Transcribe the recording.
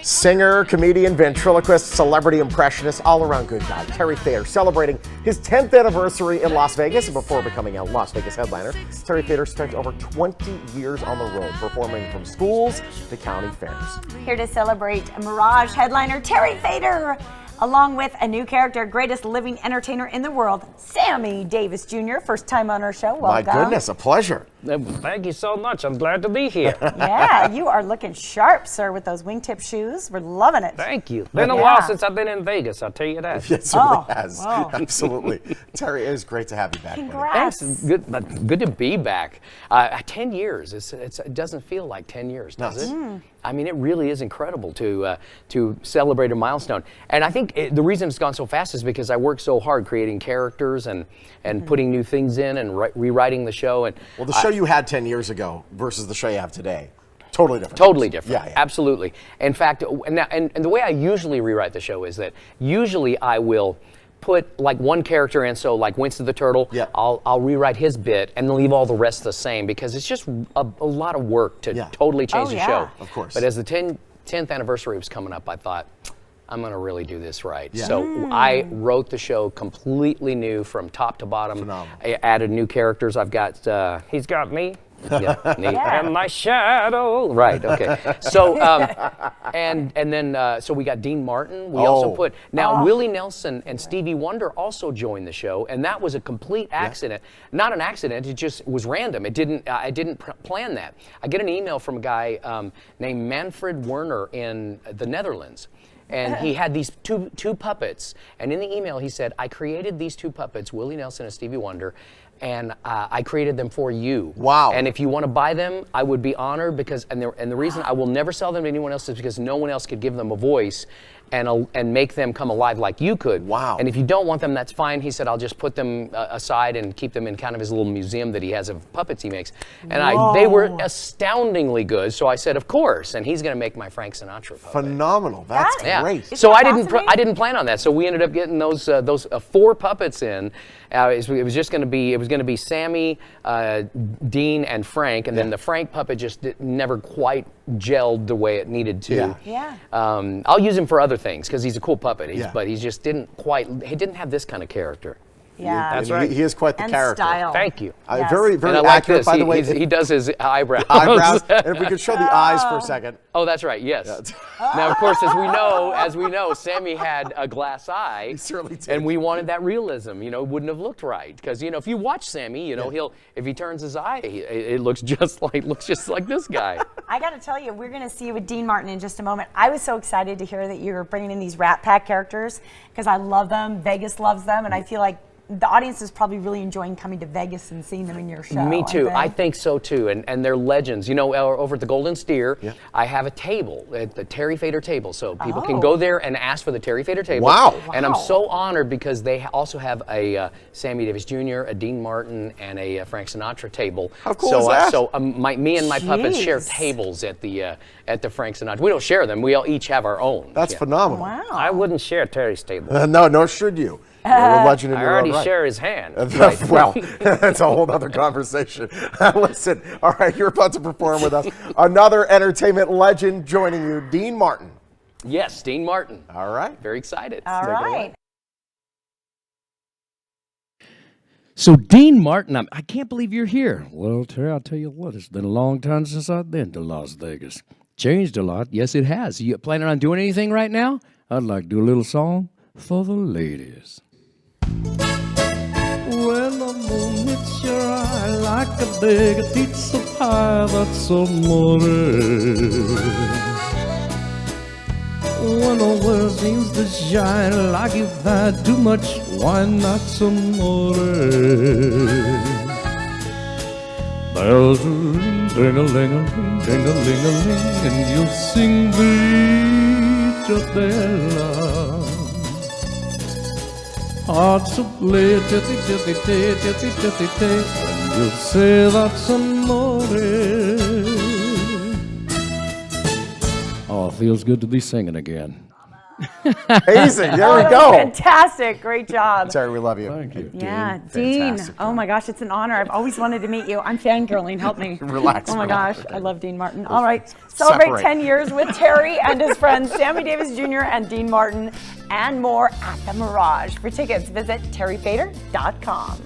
Singer, comedian, ventriloquist, celebrity impressionist, all-around good guy, Terry Fator, celebrating his 10th anniversary in Las Vegas. And before becoming a Las Vegas headliner, Terry Fator spent over 20 years on the road, performing from schools to county fairs. Here to celebrate Mirage headliner Terry Fator, along with a new character, greatest living entertainer in the world, Sammy Davis Jr. First time on our show. Welcome. My goodness, a pleasure. Thank you so much. I'm glad to be here. Yeah, you are looking sharp, sir, with those wingtip shoes. We're loving it. Thank you. Been a while since I've been in Vegas, I'll tell you that. It certainly has. Wow. Absolutely. Terry, it is great to have you back. Congrats. Thanks. Good to be back. 10 years. It doesn't feel like 10 years, does it? I mean, it really is incredible to celebrate a milestone. And I think the reason it's gone so fast is because I worked so hard creating characters and putting new things in and rewriting the show. And well, the show you had 10 years ago versus the show you have today, totally different. Totally different. Yeah. Absolutely. In fact, and the way I usually rewrite the show is that usually I will put like one character in, so like Winston the Turtle, I'll rewrite his bit and leave all the rest the same because it's just a lot of work to totally change the show. Of course. But as the 10th anniversary was coming up, I thought, I'm going to really do this right. So I wrote the show completely new from top to bottom. Phenomenal. I added new characters. I've got, he's got me. And my shadow. Right, okay. So, and then, so we got Dean Martin. We also put, now Willie Nelson and Stevie Wonder also joined the show, and that was a complete accident. Not an accident, it just was random. I didn't plan that. I get an email from a guy named Manfred Werner in the Netherlands. And he had these two puppets. And in the email he said, I created these two puppets, Willie Nelson and Stevie Wonder, and I created them for you. Wow. And if you want to buy them, I would be honored because, and the reason I will never sell them to anyone else is because no one else could give them a voice and make them come alive like you could. Wow. And if you don't want them, that's fine. He said, I'll just put them aside and keep them in kind of his little museum that he has of puppets he makes. And they were astoundingly good, so I said, of course. And he's going to make my Frank Sinatra puppet. Phenomenal. That's great. So I didn't plan on that. So we ended up getting those 4 puppets in. It was just going to be Sammy, Dean, and Frank, and then the Frank puppet just never quite gelled the way it needed to. I'll use him for other things because he's a cool puppet. But he just didn't have this kind of character. Yeah, that's right. He is quite the character. Style. Thank you. Very, very and I like accurate, this. by the way. He does his eyebrows. And if we could show the eyes for a second. Oh, that's right. Yes. Now, of course, as we know, Sammy had a glass eye. He certainly did. And we wanted that realism. You know, it wouldn't have looked right because if you watch Sammy, if he turns his eye, it looks just like this guy. I got to tell you, we're going to see you with Dean Martin in just a moment. I was so excited to hear that you're bringing in these Rat Pack characters because I love them. Vegas loves them, and I feel like the audience is probably really enjoying coming to Vegas and seeing them in your show. Me too. I think so too. And they're legends. Over at the Golden Steer, I have a table, the Terry Fator table, so people can go there and ask for the Terry Fator table. Wow. And I'm so honored because they also have a Sammy Davis Jr., a Dean Martin, and a Frank Sinatra table. How cool is that? So me and my puppets share tables at the Frank Sinatra. We don't share them. We all each have our own. That's phenomenal. Wow. I wouldn't share Terry's table. No, nor should you. You're a legend in I your own already right. share his hand. Well, that's a whole other conversation. Listen, all right, you're about to perform with us. Another entertainment legend joining you, Dean Martin. Yes, Dean Martin. All right. Very excited. All right. So, Dean Martin, I can't believe you're here. Well, Terry, I'll tell you what, it's been a long time since I've been to Las Vegas. Changed a lot. Yes, it has. You planning on doing anything right now? I'd like to do a little song for the ladies. When the moon hits your eye like a big pizza pie, that's amore. When the world seems to shine like you've had too much wine, that's amore. Bells ring, ding-a-ling-a-ling, ding-a-ling-a-ling, and you'll sing Vita Bella. Hearts will play tippy-tippy-tay, tippy-tippy-tay, and you'll say that's amore. Oh, it feels good to be singing again. Amazing. There Oh, we that was go. fantastic. Great job. Terry, we love you. Thank you. Yeah, Dean. Fantastic Oh my gosh, it's an honor. I've always wanted to meet you. I'm fangirling. Help me. Relax, Oh my relax. gosh, I love Dean Martin. All right, celebrate Separate. 10 years with Terry and his friends Sammy Davis Jr. and Dean Martin and more at the Mirage. For tickets, visit terryfator.com.